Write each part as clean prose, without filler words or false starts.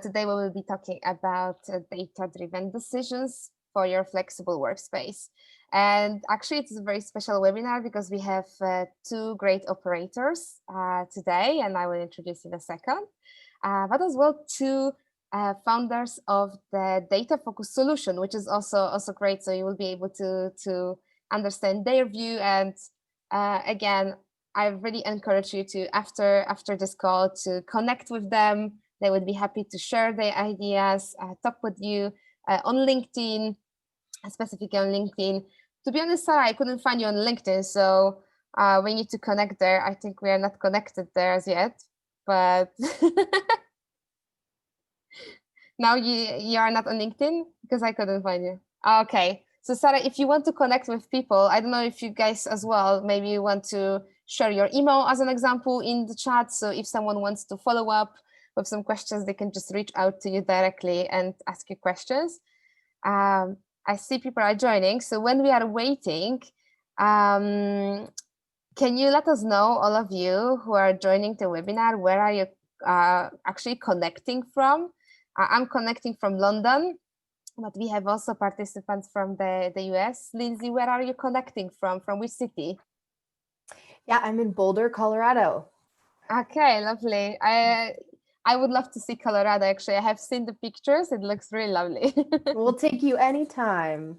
Today we will be talking about data-driven decisions for your flexible workspace. And actually, it's a very special webinar because we have two great operators today, and I will introduce in a second, but as well two founders of the data focused solution, which is also great. So you will be able to understand their view. And again, I really encourage you to after this call to connect with them. They would be happy to share their ideas, talk with you on LinkedIn, specifically on LinkedIn. To be honest, Sarah, I couldn't find you on LinkedIn, so we need to connect there. I think we are not connected there as yet, but now you are not on LinkedIn because I couldn't find you. Okay, so Sarah, if you want to connect with people, I don't know if you guys as well, maybe you want to share your email as an example in the chat. So if someone wants to follow up with some questions, they can just reach out to you directly and ask you questions. I see people are joining. So when we are waiting, can you let us know, all of you who are joining the webinar, where are you actually connecting from? I'm connecting from London, but we have also participants from the US. Lindsay, where are you connecting from? From which city? Yeah, I'm in Boulder, Colorado. Okay, lovely. I would love to see Colorado, actually. I have seen the pictures. It looks really lovely. We'll take you anytime.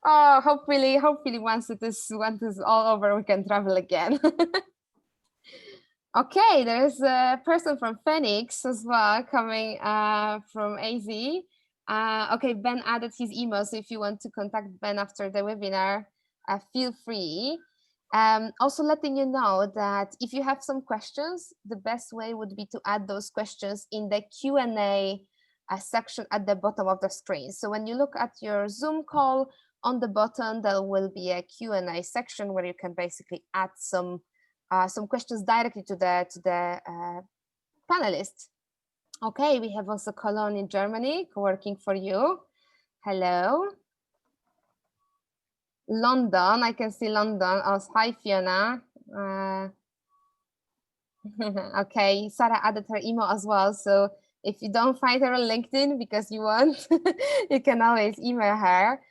Oh, hopefully once it is all over, we can travel again. Okay, there's a person from Phoenix as well coming from AZ. Okay, Ben added his email, so if you want to contact Ben after the webinar, feel free. Also letting you know that if you have some questions, the best way would be to add those questions in the Q&A section at the bottom of the screen. So when you look at your Zoom call, on the bottom, there will be a Q&A section where you can basically add some questions directly to the panelists. Okay, we have also Cologne in Germany, co-working for you. Hello. London, I can see London. Oh, hi, Fiona. Okay, Sarah added her email as well. So if you don't find her on LinkedIn because you want, you can always email her.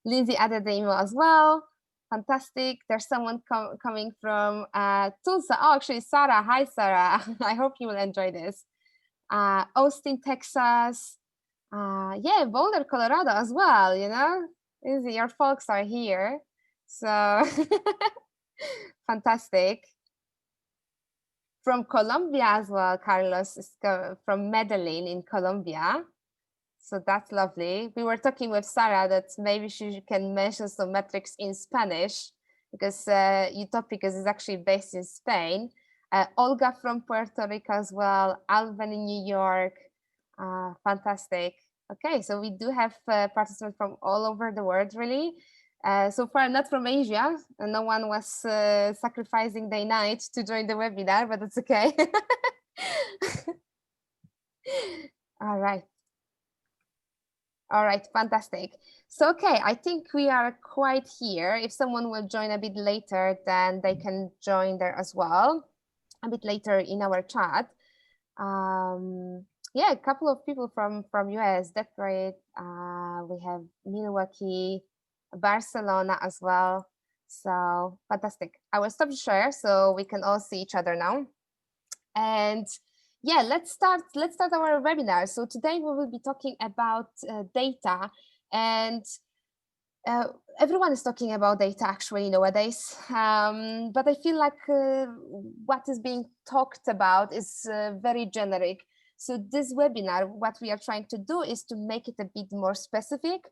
Lindsay added the email as well. Fantastic. There's someone coming from Tulsa. Oh, actually, Sarah. Hi, Sarah. I hope you will enjoy this. Austin, Texas. Yeah, Boulder, Colorado as well, you know. Lindsay, your folks are here. So fantastic. From Colombia as well, Carlos is from Medellin in Colombia. So that's lovely. We were talking with Sarah that maybe she can mention some metrics in Spanish because Utopicus is actually based in Spain. Olga from Puerto Rico as well, Alvin in New York. Fantastic. Okay, so we do have participants from all over the world, really. So far, not from Asia. No one was sacrificing their night to join the webinar, but it's okay. All right. All right, fantastic. So, okay, I think we are quite here. If someone will join a bit later, then they can join there as well, a bit later in our chat. Yeah, a couple of people from US, that's great. We have Milwaukee, Barcelona as well. So fantastic. I will stop the share so we can all see each other now. And yeah, let's start our webinar. So today we will be talking about data, and everyone is talking about data actually nowadays, but I feel like what is being talked about is very generic. So this webinar, what we are trying to do is to make it a bit more specific,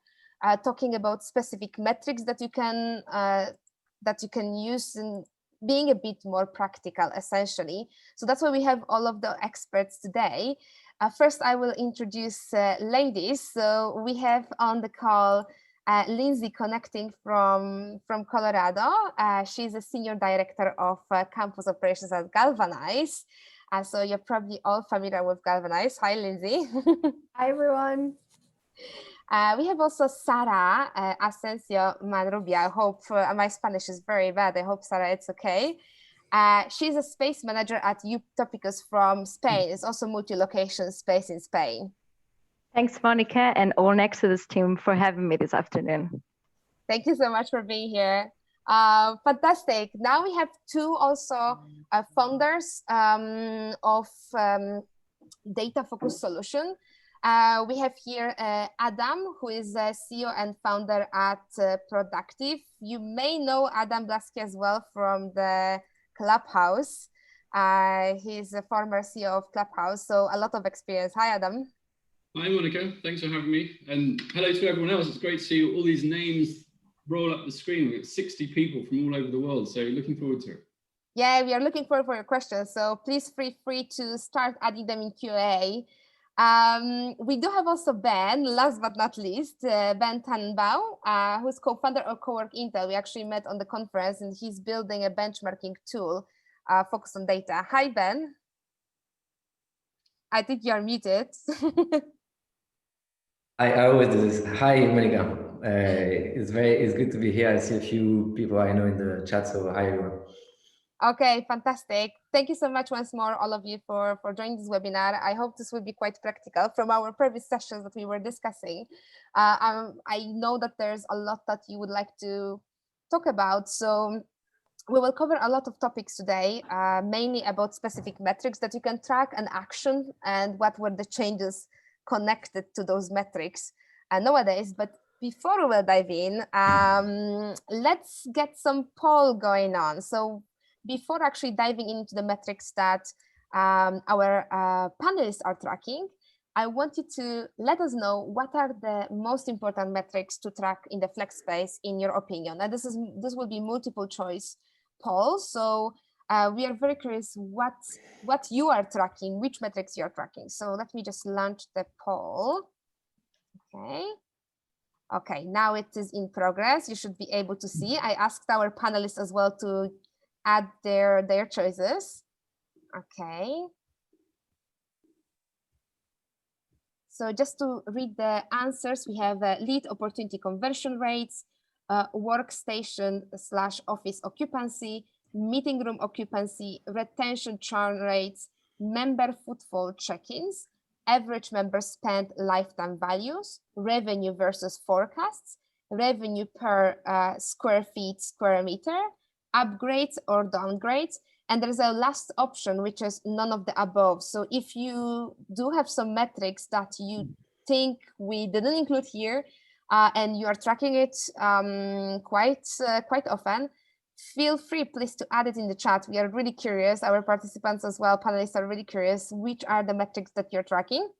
talking about specific metrics that you can use in being a bit more practical, essentially. So that's why we have all of the experts today. First, I will introduce ladies. So we have on the call Lindsay connecting from Colorado. She's a senior director of campus operations at Galvanize. So you're probably all familiar with Galvanize. Hi, Lindsay. Hi, everyone. We have also Sara Asensio Manrubia. I hope my Spanish is very bad. I hope, Sara, it's okay. She's a space manager at Utopicus from Spain. It's also multi-location space in Spain. Thanks, Monica, and all Nexudus team for having me this afternoon. Thank you so much for being here. Fantastic. Now we have two also founders of data focused solution. We have here Adam, who is a CEO and founder at Productive. You may know Adam Blaski as well from the Clubhouse. He's a former CEO of Clubhouse, so a lot of experience. Hi, Adam. Hi, Monica. Thanks for having me. And hello to everyone else. It's great to see all these names roll up the screen. We've got 60 people from all over the world, so looking forward to it. Yeah, we are looking forward for your questions. So please feel free to start adding them in Q&A. We do have also Ben, last but not least, Ben Tannenbaum, who's co-founder of COWORK Intel. We actually met on the conference and he's building a benchmarking tool focused on data. Hi, Ben. I think you're muted. I always do this. Hi, Monica. It's good to be here. I see a few people I know in the chat, so hi everyone. Okay, fantastic. Thank you so much once more, all of you, for joining this webinar. I hope this will be quite practical from our previous sessions that we were discussing. I know that there's a lot that you would like to talk about, so we will cover a lot of topics today, mainly about specific metrics that you can track and action, and what were the changes connected to those metrics nowadays. But before we will dive in, let's get some poll going on. So before actually diving into the metrics that our panelists are tracking, I want you to let us know what are the most important metrics to track in the flex space in your opinion. And this will be multiple choice poll. So we are very curious what you are tracking, which metrics you are tracking. So let me just launch the poll. Okay, now it is in progress. You should be able to see. I asked our panelists as well to add their choices. Okay. So just to read the answers, we have lead opportunity conversion rates, workstation/office occupancy, meeting room occupancy, retention churn rates, member footfall check-ins, average member spend lifetime values, revenue versus forecasts, revenue per square meter, upgrades or downgrades, and there's a last option, which is none of the above. So if you do have some metrics that you think we didn't include here, and you are tracking it quite often, feel free, please, to add it in the chat. We are really curious. Our participants as well, panelists, are really curious which are the metrics that you're tracking.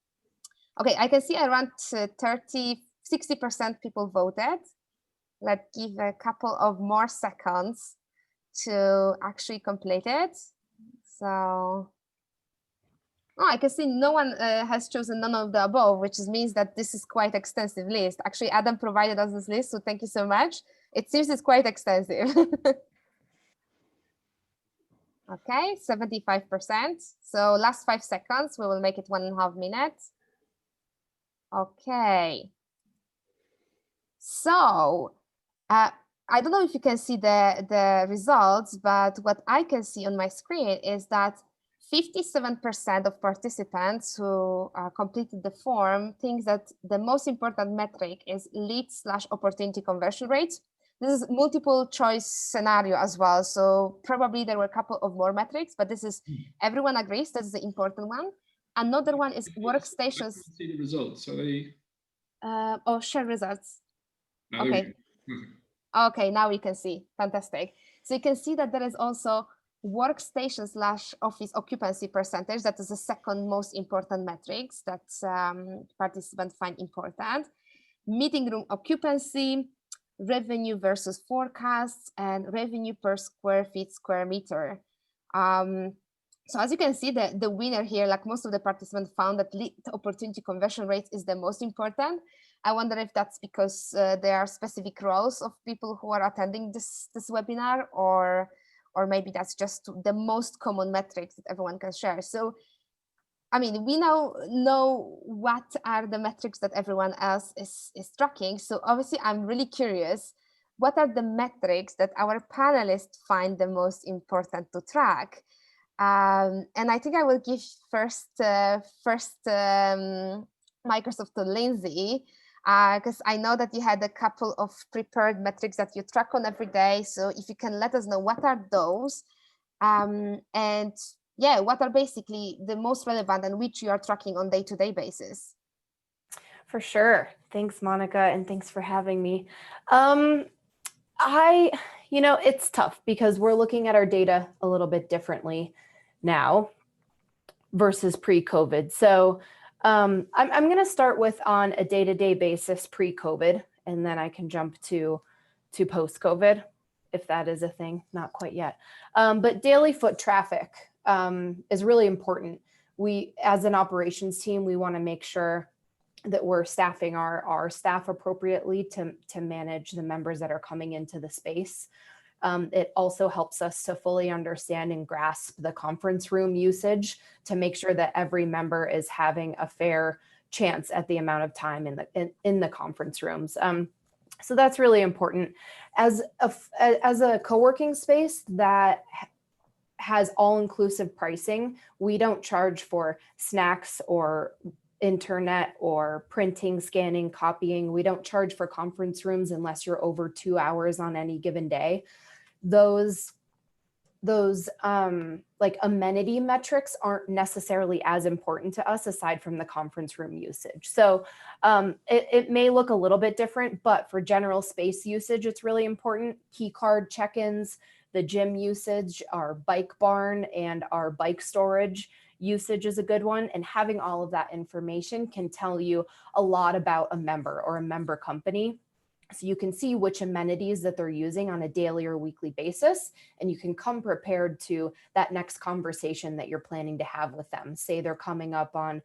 Okay, I can see around 60% people voted. Let's give a couple of more seconds to actually complete it. So, I can see no one has chosen none of the above, which means that this is quite extensive list. Actually, Adam provided us this list, so thank you so much. It seems it's quite extensive. Okay, 75%. So last 5 seconds, we will make it 1.5 minutes. Okay. So I don't know if you can see the results, but what I can see on my screen is that 57% of participants who completed the form think that the most important metric is lead/opportunity conversion rate. This is multiple choice scenario as well. So probably there were a couple of more metrics, but this is, everyone agrees that's the important one. Another one is workstations. I see the results. So they... share results. Oh, okay. Okay, now we can see. Fantastic. So you can see that there is also workstation/office occupancy percentage. That is the second most important metrics that participants find important. Meeting room occupancy, revenue versus forecasts, and revenue per square meter. So as you can see, the winner here, like most of the participants found that lead opportunity conversion rate is the most important. I wonder if that's because there are specific roles of people who are attending this webinar, or maybe that's just the most common metrics that everyone can share. So, I mean, we now know what are the metrics that everyone else is tracking. So obviously, I'm really curious what are the metrics that our panelists find the most important to track? And I think I will give first Microsoft to Lindsay, because I know that you had a couple of prepared metrics that you track on every day. So if you can let us know what are those, and yeah, what are basically the most relevant and which you are tracking on day-to-day basis. For sure. Thanks, Monica, and thanks for having me. It's tough because we're looking at our data a little bit differently now versus pre-COVID. So I'm going to start with on a day-to-day basis pre-COVID, and then I can jump to post-COVID, if that is a thing, not quite yet. But daily foot traffic is really important. We, as an operations team, we want to make sure that we're staffing our staff appropriately to manage the members that are coming into the space. It also helps us to fully understand and grasp the conference room usage to make sure that every member is having a fair chance at the amount of time in the conference rooms. So that's really important. As a co-working space that has all-inclusive pricing, we don't charge for snacks or internet or printing, scanning, copying. We don't charge for conference rooms unless you're over 2 hours on any given day. Those like amenity metrics aren't necessarily as important to us aside from the conference room usage. So it may look a little bit different, but for general space usage, it's really important. Key card check-ins, the gym usage, our bike barn and our bike storage usage is a good one. And having all of that information can tell you a lot about a member or a member company. So you can see which amenities that they're using on a daily or weekly basis, and you can come prepared to that next conversation that you're planning to have with them. Say they're coming up on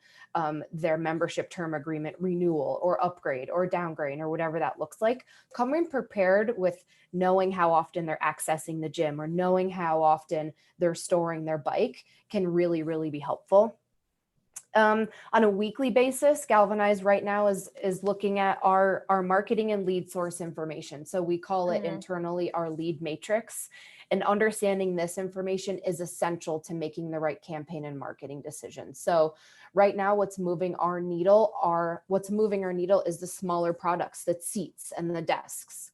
their membership term agreement renewal or upgrade or downgrade or whatever that looks like. Coming prepared with knowing how often they're accessing the gym or knowing how often they're storing their bike can really, really be helpful. On a weekly basis, Galvanize right now is looking at our marketing and lead source information. So we call it internally our lead matrix. And understanding this information is essential to making the right campaign and marketing decisions. So right now, what's moving our needle is the smaller products, the seats and the desks.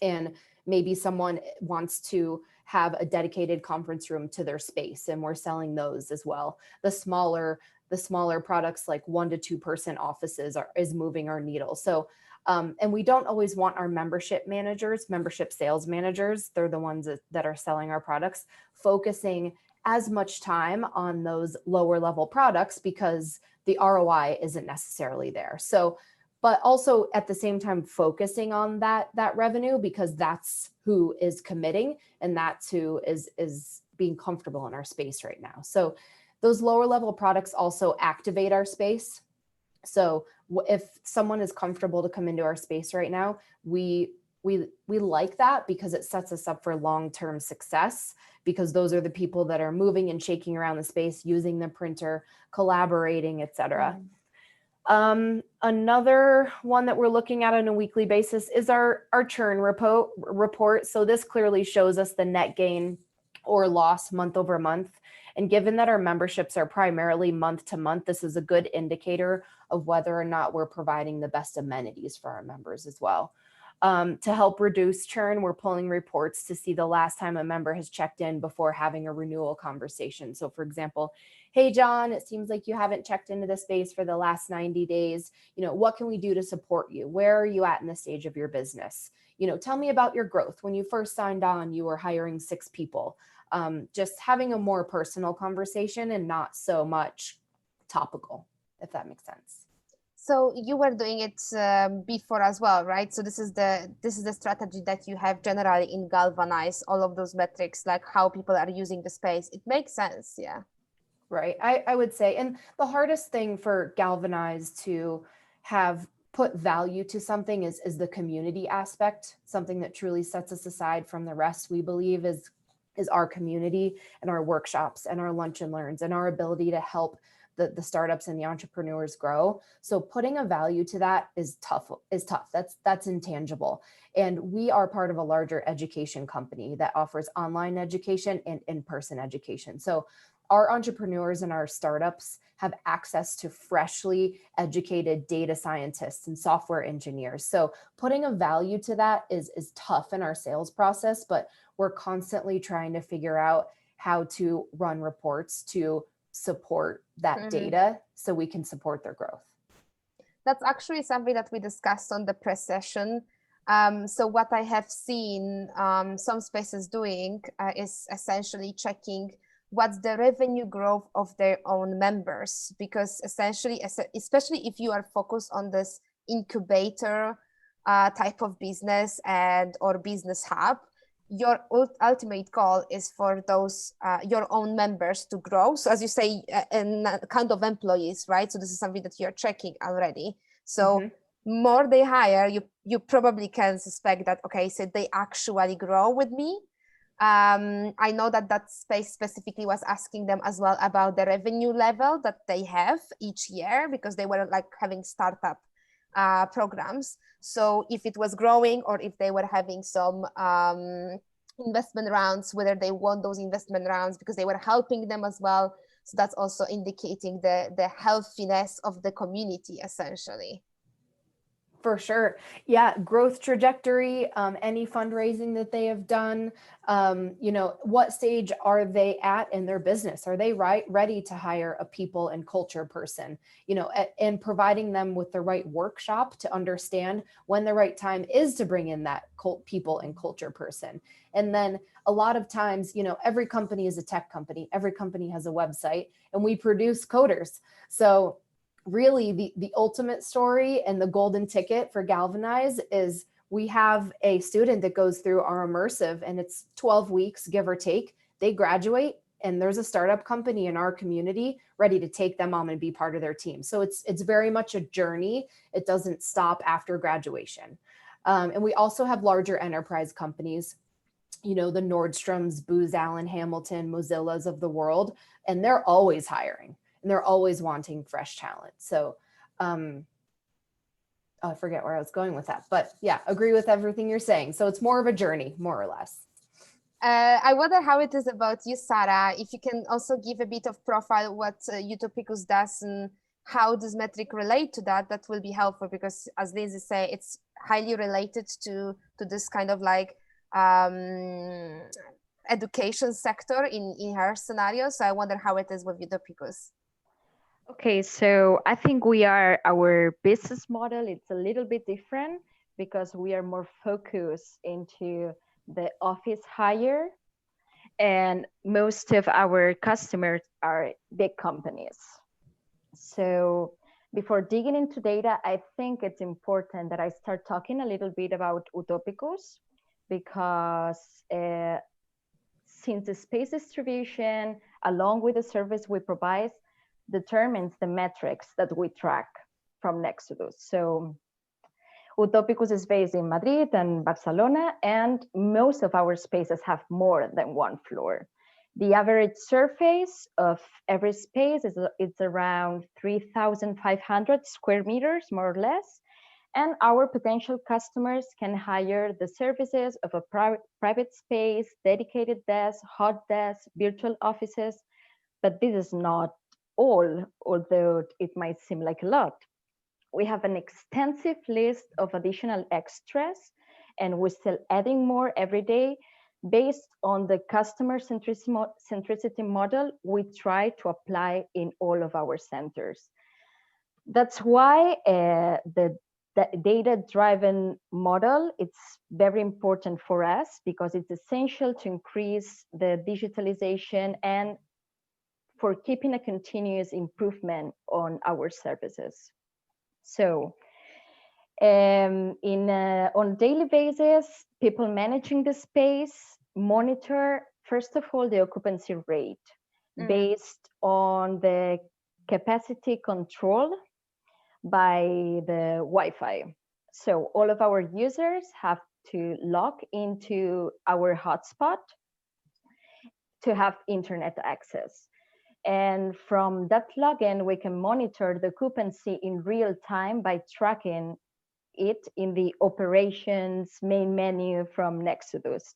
And maybe someone wants to have a dedicated conference room to their space, and we're selling those as well. The smaller products like 1 to 2 person offices is moving our needle. So, and we don't always want our membership sales managers, they're the ones that are selling our products, focusing as much time on those lower level products because the ROI isn't necessarily there. So, but also at the same time focusing on that revenue because that's who is committing and that's who is being comfortable in our space right now. So those lower level products also activate our space. So if someone is comfortable to come into our space right now, we like that because it sets us up for long-term success because those are the people that are moving and shaking around the space, using the printer, collaborating, etc. Another one that we're looking at on a weekly basis is our churn report. So this clearly shows us the net gain or loss month over month. And given that our memberships are primarily month to month, this is a good indicator of whether or not we're providing the best amenities for our members as well. To help reduce churn, we're pulling reports to see the last time a member has checked in before having a renewal conversation. So for example, hey, John, it seems like you haven't checked into the space for the last 90 days. What can we do to support you? Where are you at in the stage of your business? Tell me about your growth. When you first signed on, you were hiring 6 people. Just having a more personal conversation and not so much topical, if that makes sense. So you were doing it before as well, right? So this is the strategy that you have generally in Galvanize, all of those metrics, like how people are using the space. It makes sense, yeah. Right, I would say. And the hardest thing for Galvanize to have put value to something is the community aspect, something that truly sets us aside from the rest, we believe is our community and our workshops and our lunch and learns and our ability to help the startups and the entrepreneurs grow. So putting a value to that is tough. That's intangible. And we are part of a larger education company that offers online education and in-person education. So our entrepreneurs and our startups have access to freshly educated data scientists and software engineers. So putting a value to that is tough in our sales process, but we're constantly trying to figure out how to run reports to support that data so we can support their growth. That's actually something that we discussed on the press session. So what I have seen some spaces doing is essentially checking what's the revenue growth of their own members, because essentially, especially if you are focused on this incubator type of business or business hub, your ultimate goal is for those your own members to grow. So as you say, and kind of employees, right? So this is something that you're checking already. So more they hire, you probably can suspect that, okay, so they actually grow with me. I know that space specifically was asking them as well about the revenue level that they have each year, because they were like having startup programs. So if it was growing or if they were having some investment rounds, whether they won those investment rounds because they were helping them as well. So that's also indicating the healthiness of the community, essentially. For sure. Yeah. Growth trajectory, any fundraising that they have done, what stage are they at in their business? Are they ready to hire a people and culture person, and providing them with the right workshop to understand when the right time is to bring in that people and culture person. And then a lot of times, every company is a tech company. Every company has a website, and we produce coders. So really the ultimate story and the golden ticket for Galvanize is we have a student that goes through our immersive, and it's 12 weeks, give or take. They graduate, and there's a startup company in our community ready to take them on and be part of their team. So it's very much a journey. It doesn't stop after graduation. And we also have larger enterprise companies, the Nordstroms, Booz Allen Hamilton, Mozillas of the world, and they're always hiring. And they're always wanting fresh talent. So I forget where I was going with that, but yeah, agree with everything you're saying. So it's more of a journey, more or less. I wonder how it is about you, Sarah. If you can also give a bit of profile what Utopicus does and how does metric relate to that, that will be helpful, because as Lindsay said, it's highly related to this kind of like education sector in her scenario. So I wonder how it is with Utopicus. Okay, so I think our business model, it's a little bit different because we are more focused into the office hire, and most of our customers are big companies. So before digging into data, I think it's important that I start talking a little bit about Utopicus, because since the space distribution, along with the service we provide, determines the metrics that we track from Nexudus. So Utopicus is based in Madrid and Barcelona, and most of our spaces have more than one floor. The average surface of every space is around 3,500 square meters, more or less. And our potential customers can hire the services of a private space, dedicated desks, hot desks, virtual offices. But this is not all, although it might seem like a lot. We have an extensive list of additional extras, and we're still adding more every day based on the customer centricity model we try to apply in all of our centers. That's why the data-driven model, it's very important for us, because it's essential to increase the digitalization and for keeping a continuous improvement on our services. So on a daily basis, people managing the space monitor, first of all, the occupancy rate based on the capacity control by the Wi-Fi. So all of our users have to log into our hotspot to have internet access. And from that login, we can monitor the occupancy in real time by tracking it in the operations main menu from Nexudus.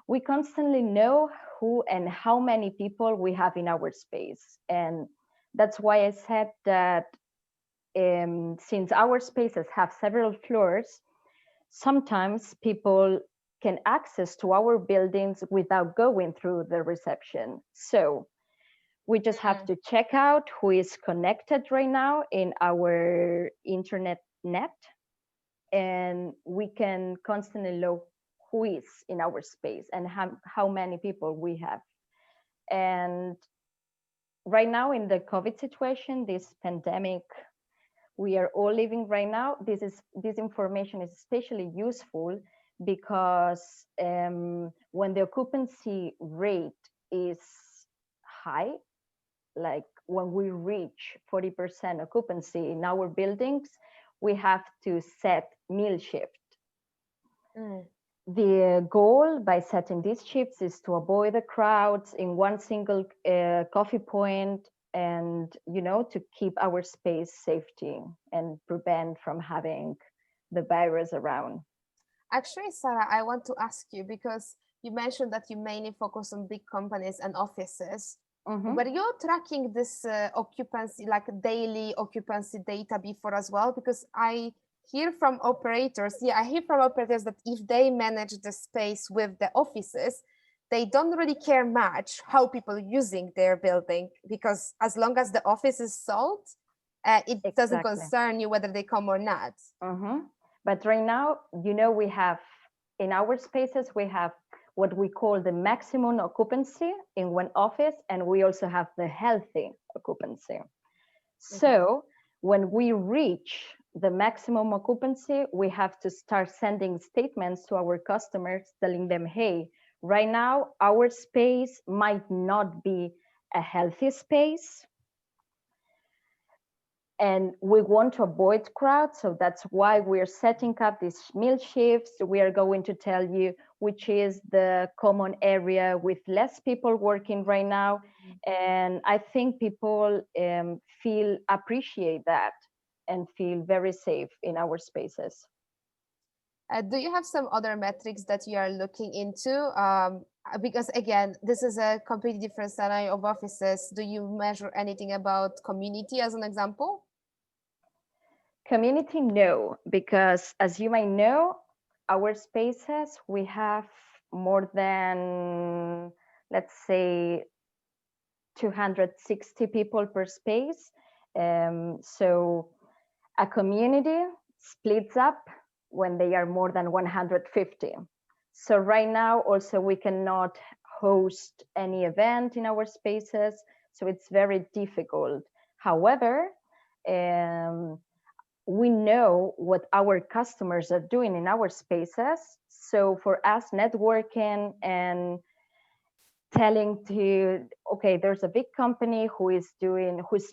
We constantly know who and how many people we have in our space. And that's why I said that since our spaces have several floors, sometimes people can access to our buildings without going through the reception. So we just have to check out who is connected right now in our internet net, and we can constantly know who is in our space and how many people we have. And right now in the COVID situation, this pandemic we are all living right now, this information is especially useful because when the occupancy rate is high, like when we reach 40% occupancy in our buildings, we have to set meal shift. The goal by setting these shifts is to avoid the crowds in one single coffee point, and to keep our space safety and prevent from having the virus around. Actually, Sarah, I want to ask you, because you mentioned that you mainly focus on big companies and offices. Were you tracking this occupancy, like daily occupancy data before as well? Because I hear from operators, that if they manage the space with the offices, they don't really care much how people are using their building, because as long as the office is sold, it doesn't concern you whether they come or not. But right now, we have, in our spaces, we have what we call the maximum occupancy in one office, and we also have the healthy occupancy. So when we reach the maximum occupancy, we have to start sending statements to our customers telling them, hey, right now, our space might not be a healthy space, and we want to avoid crowds. So that's why we're setting up these meal shifts. We are going to tell you which is the common area with less people working right now. And I think people appreciate that and feel very safe in our spaces. Do you have some other metrics that you are looking into? Because again, this is a completely different scenario of offices. Do you measure anything about community as an example? Community, no, because as you might know, our spaces, we have more than, let's say, 260 people per space. So a community splits up when they are more than 150. So right now also we cannot host any event in our spaces, so it's very difficult. However, we know what our customers are doing in our spaces. So for us, networking and telling to, okay, there's a big company who's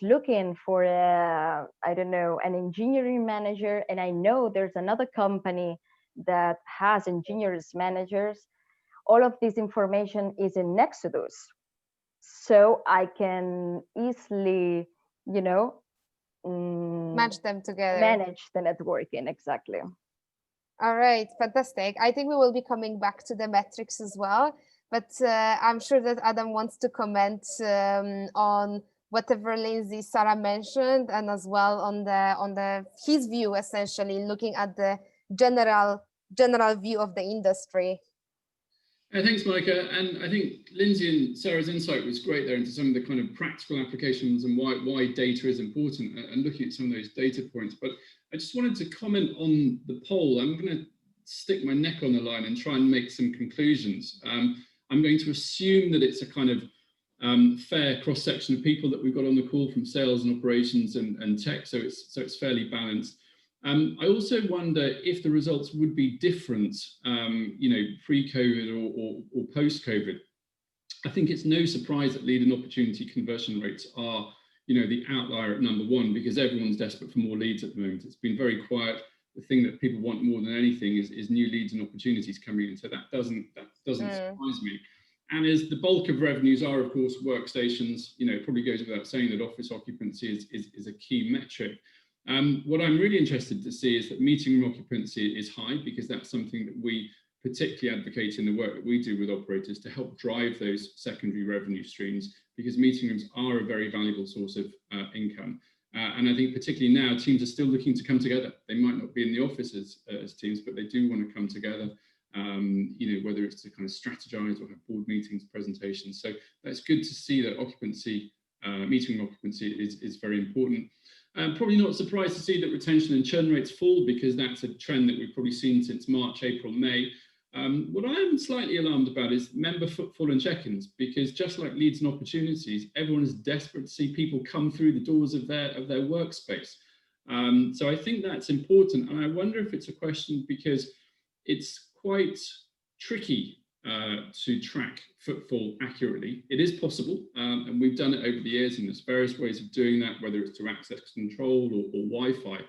looking for an engineering manager, and I know there's another company that has engineers managers. All of this information is in Nexudus, so I can easily, match them together. Manage the networking, exactly. All right, fantastic. I think we will be coming back to the metrics as well, but I'm sure that Adam wants to comment on whatever Lindsay, Sarah mentioned, and as well on his view, essentially looking at the general view of the industry. Thanks, Monica. And I think Lindsay and Sarah's insight was great there into some of the kind of practical applications and why data is important, and looking at some of those data points. But I just wanted to comment on the poll. I'm going to stick my neck on the line and try and make some conclusions. I'm going to assume that it's a kind of fair cross-section of people that we've got on the call from sales and operations and tech, so it's fairly balanced. I also wonder if the results would be different, pre-COVID or post-COVID. I think it's no surprise that lead and opportunity conversion rates are, the outlier at number one, because everyone's desperate for more leads at the moment. It's been very quiet. The thing that people want more than anything is new leads and opportunities coming in. So that doesn't surprise me. And as the bulk of revenues are, of course, workstations, it probably goes without saying that office occupancy is a key metric. What I'm really interested to see is that meeting room occupancy is high, because that's something that we particularly advocate in the work that we do with operators to help drive those secondary revenue streams, because meeting rooms are a very valuable source of income. And I think particularly now, teams are still looking to come together. They might not be in the offices as teams, but they do want to come together, whether it's to kind of strategize or have board meetings, presentations. So that's good to see that occupancy, meeting room occupancy is very important. Probably not surprised to see that retention and churn rates fall, because that's a trend that we've probably seen since March, April, May. What I am slightly alarmed about is member footfall and check-ins, because just like leads and opportunities, everyone is desperate to see people come through the doors of their workspace. So I think that's important, and I wonder if it's a question because it's quite tricky to track footfall accurately. It is possible, and we've done it over the years, and there's various ways of doing that, whether it's through access control or Wi-Fi.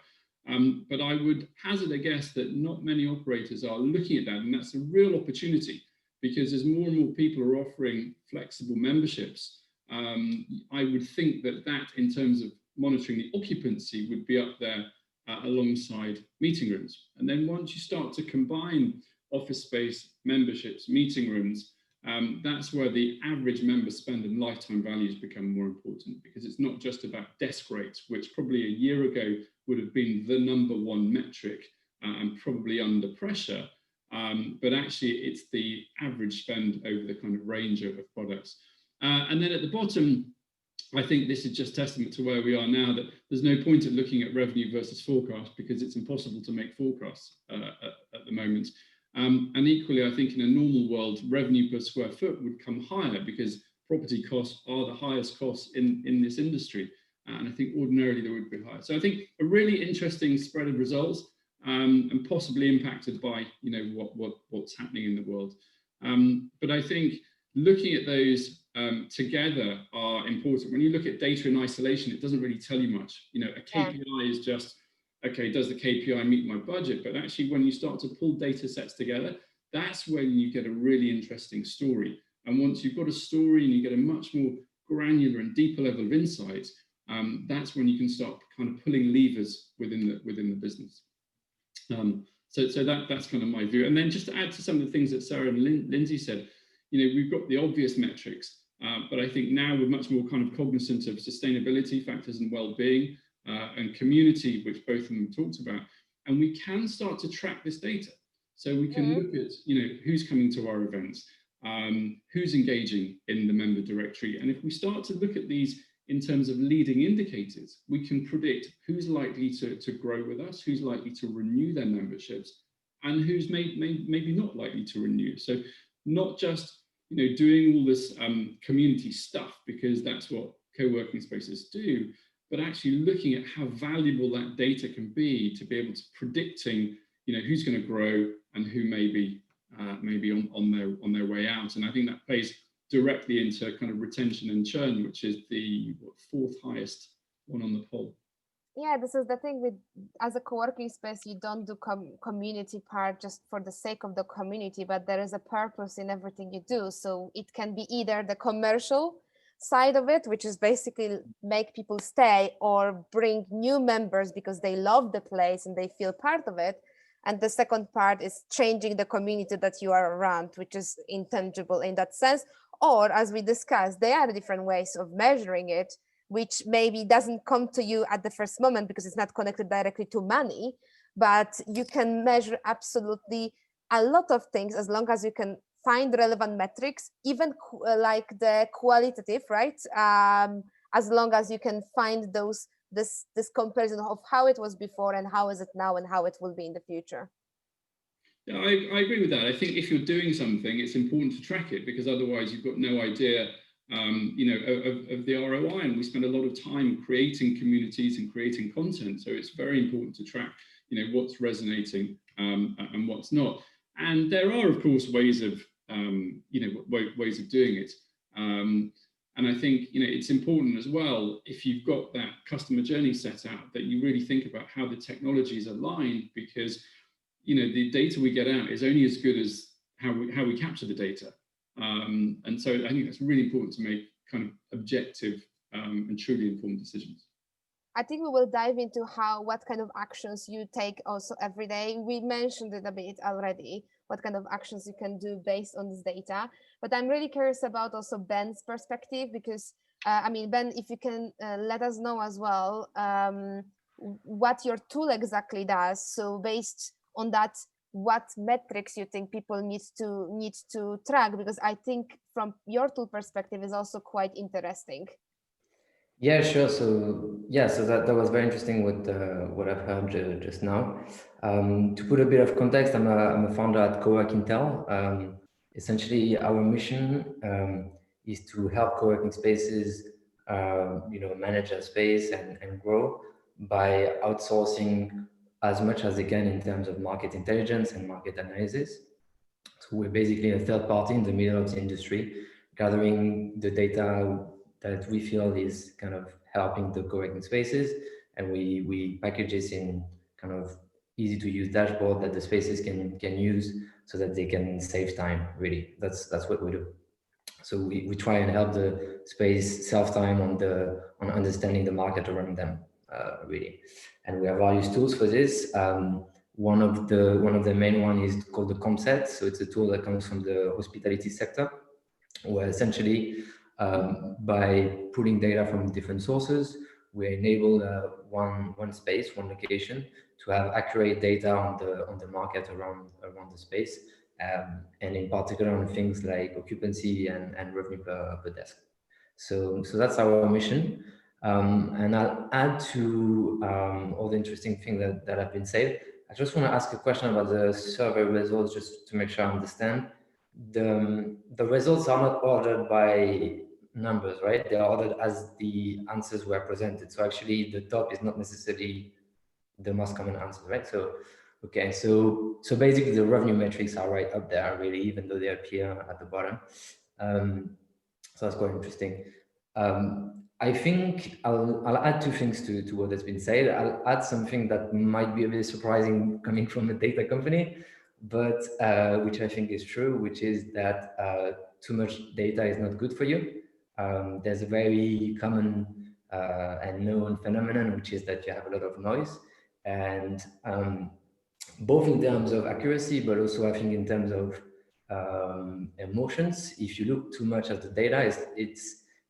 But I would hazard a guess that not many operators are looking at that, and that's a real opportunity, because as more and more people are offering flexible memberships, I would think that in terms of monitoring the occupancy would be up there alongside meeting rooms. And then once you start to combine office space, memberships, meeting rooms, that's where the average member spend and lifetime values become more important, because it's not just about desk rates, which probably a year ago would have been the #1 metric and probably under pressure, but actually it's the average spend over the kind of range of products. And then at the bottom, I think this is just testament to where we are now, that there's no point in looking at revenue versus forecast, because it's impossible to make forecasts at the moment. And equally, I think in a normal world, revenue per square foot would come higher, because property costs are the highest costs in this industry. And I think ordinarily they would be higher. So I think a really interesting spread of results, and possibly impacted by what's happening in the world. But I think looking at those together are important. When you look at data in isolation, it doesn't really tell you much. A KPI is just, okay, does the KPI meet my budget? But actually, when you start to pull data sets together, that's when you get a really interesting story. And once you've got a story and you get a much more granular and deeper level of insight, that's when you can start kind of pulling levers within the business. So that's kind of my view. And then just to add to some of the things that Sarah and Lindsay said, we've got the obvious metrics, but I think now we're much more kind of cognizant of sustainability factors and well-being, and community, which both of them talked about, and we can start to track this data. So we can look at, who's coming to our events, who's engaging in the member directory, and if we start to look at these in terms of leading indicators, we can predict who's likely to grow with us, who's likely to renew their memberships, and who's maybe not likely to renew. So not just doing all this community stuff, because that's what co-working spaces do, but actually looking at how valuable that data can be to be able to predicting, who's going to grow and who may be on their way out. And I think that plays directly into kind of retention and churn, which is the 4th highest one on the poll. Yeah, this is the thing with, as a co-working space, you don't do community part just for the sake of the community, but there is a purpose in everything you do. So it can be either the commercial side of it, which is basically make people stay or bring new members because they love the place and they feel part of it. And the second part is changing the community that you are around, which is intangible in that sense. Or as we discussed, there are different ways of measuring it, which maybe doesn't come to you at the first moment because it's not connected directly to money, but you can measure absolutely a lot of things as long as you can find relevant metrics, even like the qualitative, right? As long as you can find this comparison of how it was before and how is it now and how it will be in the future. Yeah, I agree with that. I think if you're doing something, it's important to track it, because otherwise you've got no idea of the ROI, and we spend a lot of time creating communities and creating content. So it's very important to track, what's resonating and what's not. And there are, of course, ways of ways of doing it. And I think it's important as well, if you've got that customer journey set out, that you really think about how the technology is aligned, because the data we get out is only as good as how we capture the data. And so I think that's really important to make kind of objective and truly informed decisions. I think we will dive into what kind of actions you take also every day. We mentioned it a bit already, what kind of actions you can do based on this data. But I'm really curious about also Ben's perspective, because I mean, Ben, if you can let us know as well what your tool exactly does. So based on that, what metrics you think people need to track, because I think from your tool perspective is also quite interesting. Yeah, sure. So yeah, so that was very interesting what I've heard just now. To put a bit of context, I'm a founder at COWORKING Webinar. Essentially, our mission is to help co-working spaces, manage their space and grow by outsourcing as much as they can in terms of market intelligence and market analysis. So we're basically a third party in the middle of the industry, gathering the data that we feel is kind of helping the co-working spaces, and we package this in kind of easy to use dashboard that the spaces can use so that they can save time. Really, that's what we do. So we try and help the space save time on understanding the market around them, really. And we have various tools for this. One of the main one is called the ComSet. So it's a tool that comes from the hospitality sector, where essentially by pulling data from different sources, we enable one space, one location, to have accurate data on the market around the space, and in particular on things like occupancy and revenue per desk. So that's our mission. And I'll add to all the interesting things that have been said. I just want to ask a question about the survey results, just to make sure I understand. The results are not ordered by numbers, right? They are ordered as the answers were presented. So actually the top is not necessarily the most common answer, right? So, okay, so basically the revenue metrics are right up there, really, even though they appear at the bottom. So that's quite interesting. I think I'll add two things to what has been said. I'll add something that might be a bit surprising coming from a data company, but which I think is true, which is that too much data is not good for you. There's a very common and known phenomenon, which is that you have a lot of noise, and both in terms of accuracy, but also I think in terms of emotions. If you look too much at the data,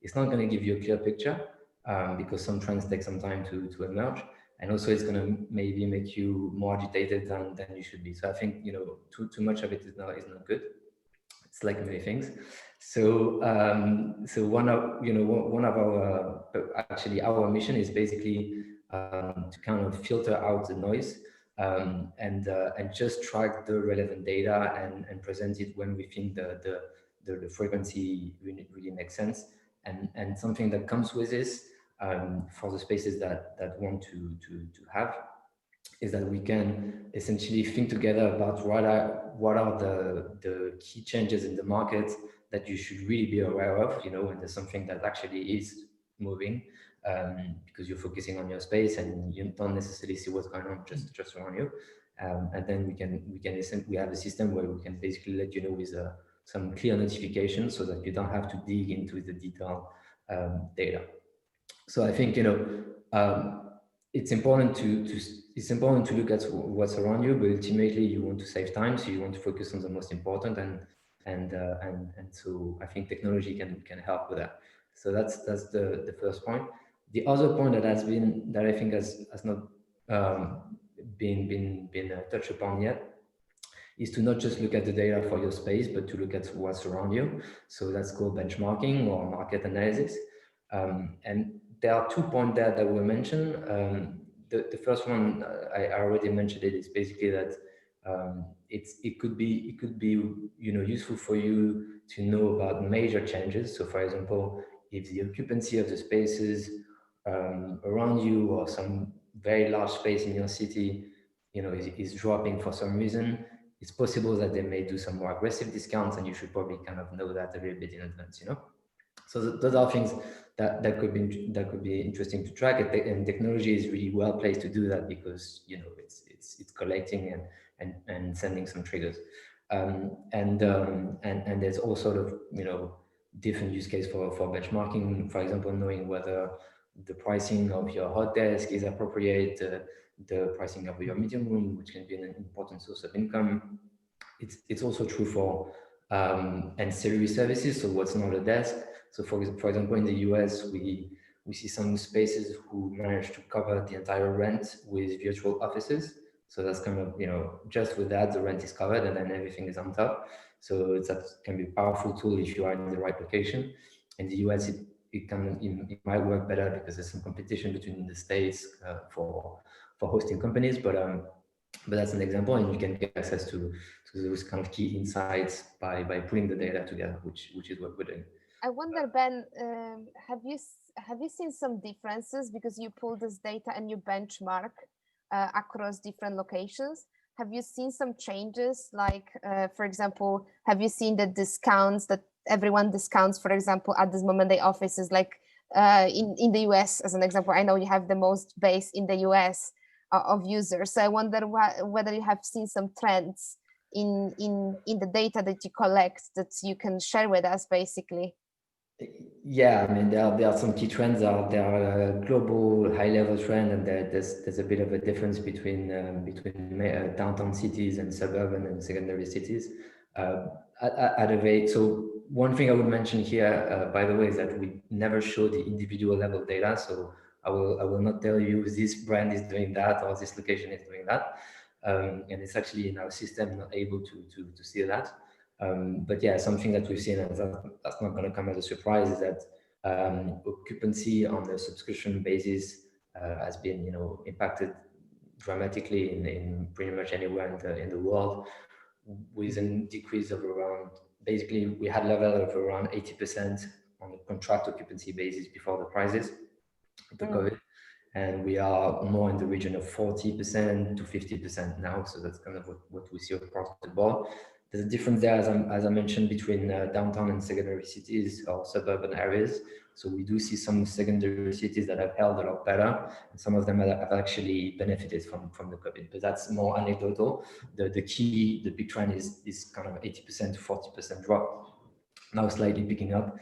it's not going to give you a clear picture, because some trends take some time to emerge, and also it's going to maybe make you more agitated than you should be. So I think too much of it is not good. It's like many things. So one of our actually our mission is basically to kind of filter out the noise, and just track the relevant data and present it when we think the frequency really makes sense. And something that comes with this, for the spaces that want to have, is that we can essentially think together about what are the key changes in the market that you should really be aware of, when there's something that actually is moving, because you're focusing on your space and you don't necessarily see what's going on just around you. And then we have a system where we can basically let you know with some clear notifications, so that you don't have to dig into the detailed data. So I think it's important to look at what's around you, but ultimately you want to save time, so you want to focus on the most important, and so I think technology can help with that. So that's the first point. The other point that I think has not been touched upon yet is to not just look at the data for your space, but to look at what's around you. So that's called benchmarking or market analysis. And there are 2 points there that were mentioned. The first one, I already mentioned it, is basically that it could be useful for you to know about major changes. So for example, if the occupancy of the spaces around you, or some very large space in your city, is dropping for some reason, it's possible that they may do some more aggressive discounts, and you should probably kind of know that a little bit in advance, So those are things that could be interesting to track, and technology is really well placed to do that, because it's collecting and sending some triggers. And there's all sort of, different use case for benchmarking. For example, knowing whether the pricing of your hot desk is appropriate, the pricing of your meeting room, which can be an important source of income. It's also true for ancillary services. So what's not a desk. So for example, in the US, we see some spaces who manage to cover the entire rent with virtual offices. So that's kind of, just with that, the rent is covered and then everything is on top. So that can be a powerful tool if you are in the right location. In the US, it might work better because there's some competition between the states for hosting companies, but that's an example, and you can get access to those kind of key insights by putting the data together, which is what we're doing. I wonder, Ben, have you seen some differences because you pull this data and you benchmark across different locations? Have you seen some changes? Like, for example, have you seen the discounts that everyone discounts, for example, at this moment, the offices, like in the US, as an example? I know you have the most base in the US of users. So I wonder whether you have seen some trends in the data that you collect that you can share with us, basically. Yeah, I mean, there are some key trends. There are a global high-level trend, and there's a bit of a difference between downtown cities and suburban and secondary cities. So one thing I would mention here, by the way, is that we never show the individual level data. So I will not tell you this brand is doing that or this location is doing that, and it's actually in our system not able to see that. But yeah, something that we've seen, and that's not going to come as a surprise, is that occupancy on a subscription basis has been, impacted dramatically in pretty much anywhere in the world, with a decrease of around, basically we had level of around 80% on a contract occupancy basis before the crisis, the COVID, and we are more in the region of 40% to 50% now. So that's kind of what we see across the board. There's a difference there, as I mentioned, between downtown and secondary cities or suburban areas. So we do see some secondary cities that have held a lot better, and some of them have actually benefited from the COVID. But that's more anecdotal. The big trend is kind of 80% to 40% drop, now slightly picking up.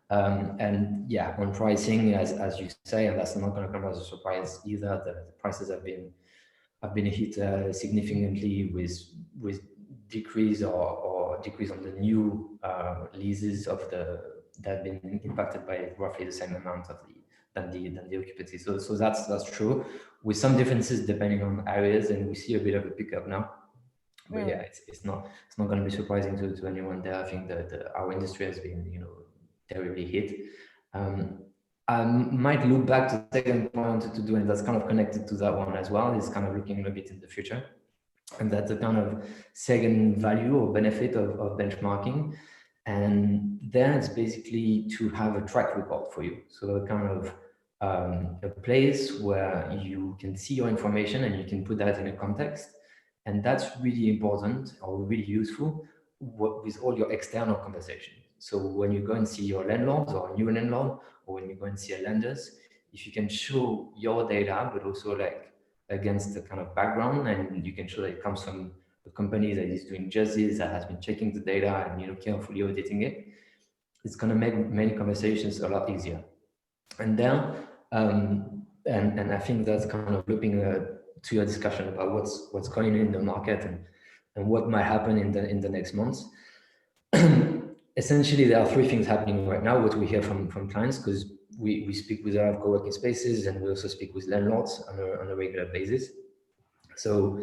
And yeah, on pricing, as you say, and that's not going to come as a surprise either. The prices have been hit significantly with decrease or decrease on the new leases that have been impacted by roughly the same amount of than the occupancy. So that's true, with some differences depending on areas, and we see a bit of a pickup now. But yeah, it's not going to be surprising to anyone there. I think that our industry has been terribly hit. I might look back to the second point I wanted to do, and that's kind of connected to that one as well, is kind of looking a bit in the future. And that's a kind of second value or benefit of benchmarking. And then it's basically to have a track record for you. So a kind of a place where you can see your information and you can put that in a context. And that's really important or really useful with all your external conversations. So when you go and see your landlords or a new landlord, or when you go and see a lenders, if you can show your data, but also like against the kind of background, and you can show that it comes from a company that is doing just this, that has been checking the data and carefully auditing it, it's going to make many conversations a lot easier. And then and I think that's kind of looping to your discussion about what's going on in the market and what might happen in the next months. Essentially, there are three things happening right now, what we hear from clients, because we speak with a lot of co-working spaces, and we also speak with landlords on a regular basis. So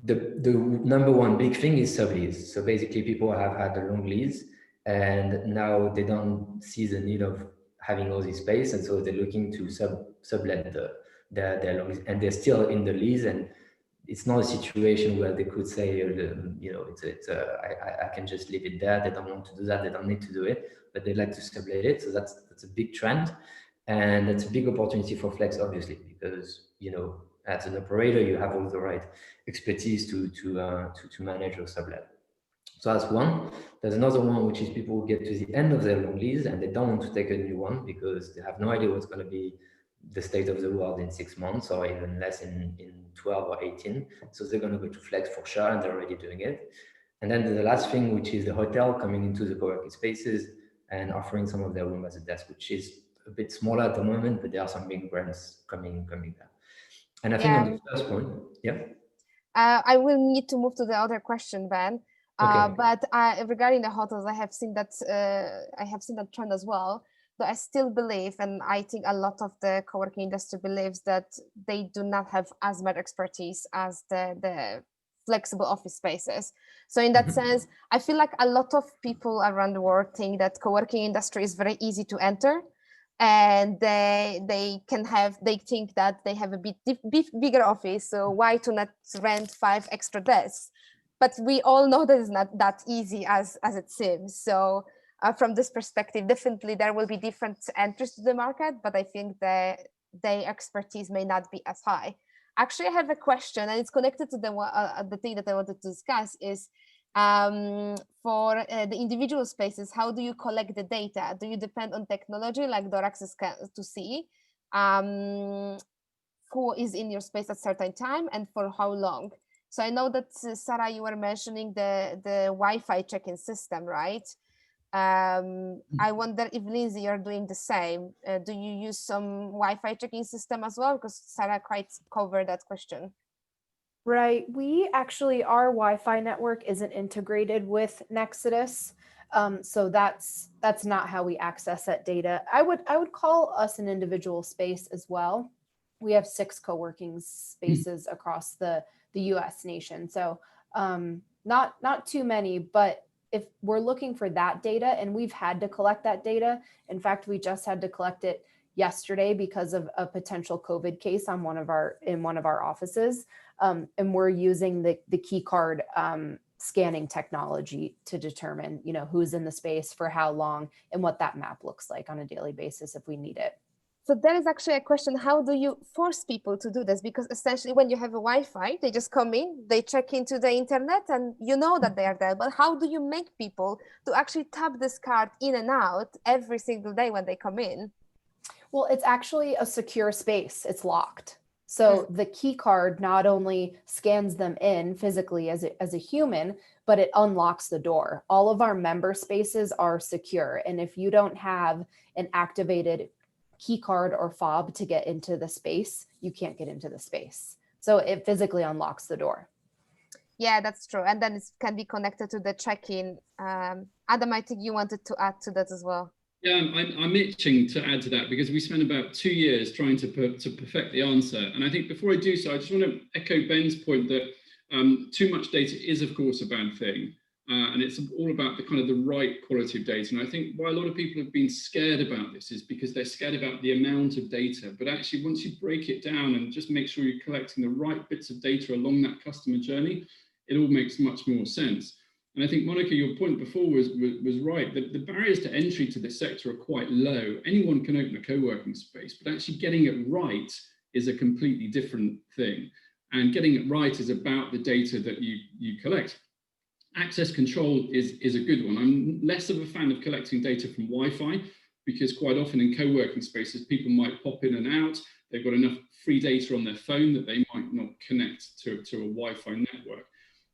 the number one big thing is sublease. So basically, people have had a long lease, and now they don't see the need of having all this space, and so they're looking to sublet their long lease, and they're still in the lease, and it's not a situation where they could say, I can just leave it there. They don't want to do that. They don't need to do it, but they like to sublet it. So that's a big trend, and it's a big opportunity for Flex, obviously, because as an operator, you have all the right expertise to manage your sublet. So that's one. There's another one, which is people who get to the end of their long lease and they don't want to take a new one because they have no idea what's going to be the state of the world in 6 months, or even less in 12 or 18. So they're going to go to Flex for sure, and they're already doing it. And then the last thing, which is the hotel coming into the co-working spaces and offering some of their room as a desk, which is a bit smaller at the moment, but there are some big brands coming there. And I think on the first point, yeah. I will need to move to the other question, Ben. Okay. But regarding the hotels, I have seen that trend as well. But I still believe, and I think a lot of the co-working industry believes, that they do not have as much expertise as the flexible office spaces. So in that sense, I feel like a lot of people around the world think that co-working industry is very easy to enter, and they think that they have a bigger office, so why to not rent 5 extra desks? But we all know that it's not that easy as it seems. So from this perspective, definitely there will be different entries to the market, but I think their expertise may not be as high. Actually, I have a question, and it's connected to the thing that I wanted to discuss is, for the individual spaces, how do you collect the data? Do you depend on technology like door access to see who is in your space at a certain time and for how long? So I know that, Sarah, you were mentioning the Wi-Fi check-in system, right? I wonder if, Lindsay, you're doing the same. Do you use some Wi-Fi check-in system as well? Because Sarah quite covered that question. Right. We actually, our Wi-Fi network isn't integrated with Nexudus. So that's not how we access that data. I would call us an individual space as well. We have 6 co-working spaces across the US nation. So not too many, but if we're looking for that data, and we've had to collect that data, in fact, we just had to collect it yesterday because of a potential COVID case on one of our offices. And we're using the key card scanning technology to determine, who's in the space for how long and what that map looks like on a daily basis if we need it. So there is actually a question, how do you force people to do this? Because essentially when you have a Wi-Fi, they just come in, they check into the internet and you know that they are there. But how do you make people to actually tap this card in and out every single day when they come in? Well, it's actually a secure space. It's locked. So the key card not only scans them in physically as a human, but it unlocks the door. All of our member spaces are secure. And if you don't have an activated key card or fob to get into the space, you can't get into the space. So it physically unlocks the door. Yeah, that's true. And then it can be connected to the check-in. Adam, I think you wanted to add to that as well. Yeah, I'm itching to add to that because we spent about 2 years trying to perfect the answer. And I think before I do so, I just want to echo Ben's point that too much data is, of course, a bad thing. And it's all about the right quality of data. And I think why a lot of people have been scared about this is because they're scared about the amount of data. But actually, once you break it down and just make sure you're collecting the right bits of data along that customer journey, it all makes much more sense. And I think, Monica, your point before was right. The barriers to entry to this sector are quite low. Anyone can open a co-working space, but actually getting it right is a completely different thing. And getting it right is about the data that you collect. Access control is a good one. I'm less of a fan of collecting data from Wi-Fi because quite often in co-working spaces, people might pop in and out. They've got enough free data on their phone that they might not connect to a Wi-Fi network.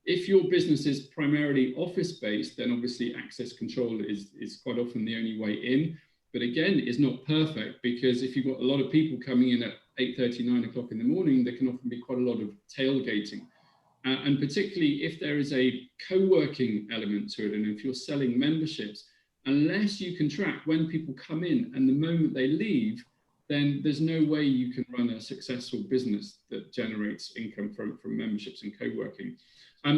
If your business is primarily office-based, then obviously access control is quite often the only way in. But again, it's not perfect because if you've got a lot of people coming in at 8:30, 9 o'clock in the morning, there can often be quite a lot of tailgating. And particularly if there is a co-working element to it, and if you're selling memberships, unless you can track when people come in and the moment they leave, then there's no way you can run a successful business that generates income from memberships and co-working.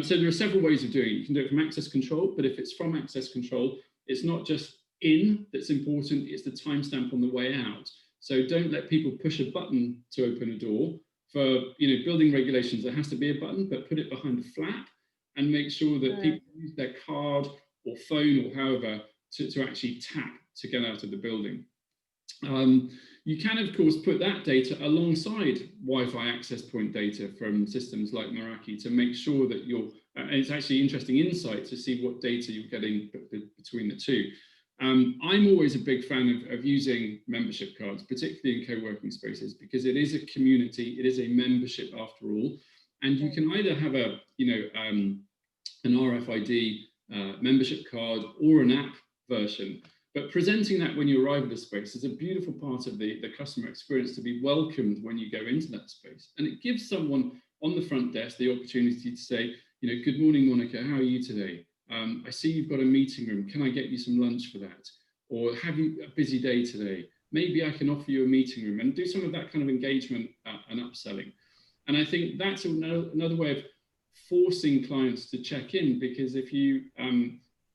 So there are several ways of doing it. You can do it from access control, but if it's from access control, it's not just in that's important, it's the timestamp on the way out. So don't let people push a button to open a door. For building regulations, there has to be a button, but put it behind a flap and make sure that people use their card or phone or however to actually tap to get out of the building. You can, of course, put that data alongside Wi-Fi access point data from systems like Meraki to make sure that and it's actually interesting insight to see what data you're getting between the two. I'm always a big fan of using membership cards, particularly in co-working spaces, because it is a community, it is a membership after all, and you can either have an RFID membership card or an app version. But presenting that when you arrive at a space is a beautiful part of the customer experience, to be welcomed when you go into that space. And it gives someone on the front desk the opportunity to say, good morning, Monica, how are you today? I see you've got a meeting room. Can I get you some lunch for that? Or have you a busy day today? Maybe I can offer you a meeting room, and do some of that kind of engagement and upselling. And I think that's another way of forcing clients to check in, because if you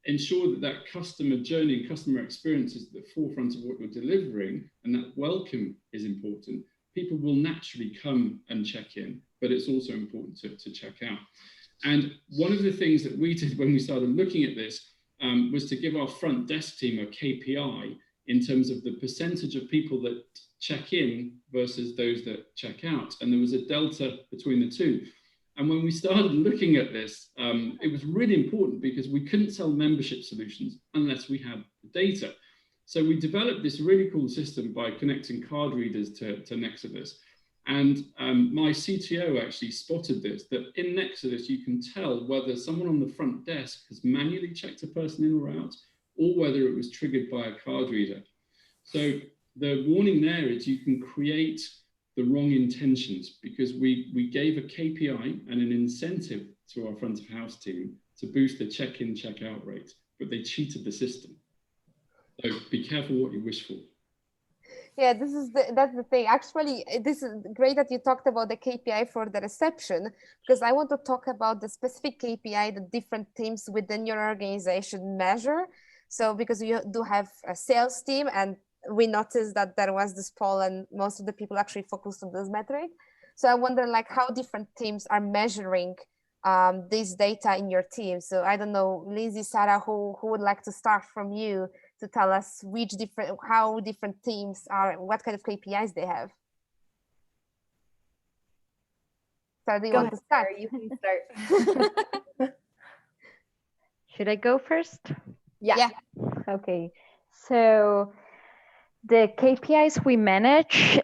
ensure that customer journey and customer experience is at the forefront of what you're delivering, and that welcome is important, people will naturally come and check in, but it's also important to check out. And one of the things that we did when we started looking at this was to give our front desk team a KPI in terms of the percentage of people that check in versus those that check out. And there was a delta between the two. And when we started looking at this, it was really important, because we couldn't sell membership solutions unless we had the data. So we developed this really cool system by connecting card readers to Nexudus. And my CTO actually spotted this, that in Nexudus, you can tell whether someone on the front desk has manually checked a person in or out, or whether it was triggered by a card reader. So the warning there is you can create the wrong intentions, because we gave a KPI and an incentive to our front of house team to boost the check-in, check-out rate, but they cheated the system. So be careful what you wish for. Yeah, that's the thing. Actually, this is great that you talked about the KPI for the reception, because I want to talk about the specific KPI that different teams within your organization measure. So because you do have a sales team, and we noticed that there was this poll and most of the people actually focused on this metric. So I wonder how different teams are measuring this data in your team. So I don't know, Lindsay, Sarah, who would like to start from you to tell us how different teams are, what kind of KPIs they have. Sarah, do you want to start? Sarah, you can start. Should I go first? Yeah. Okay. So the KPIs we manage,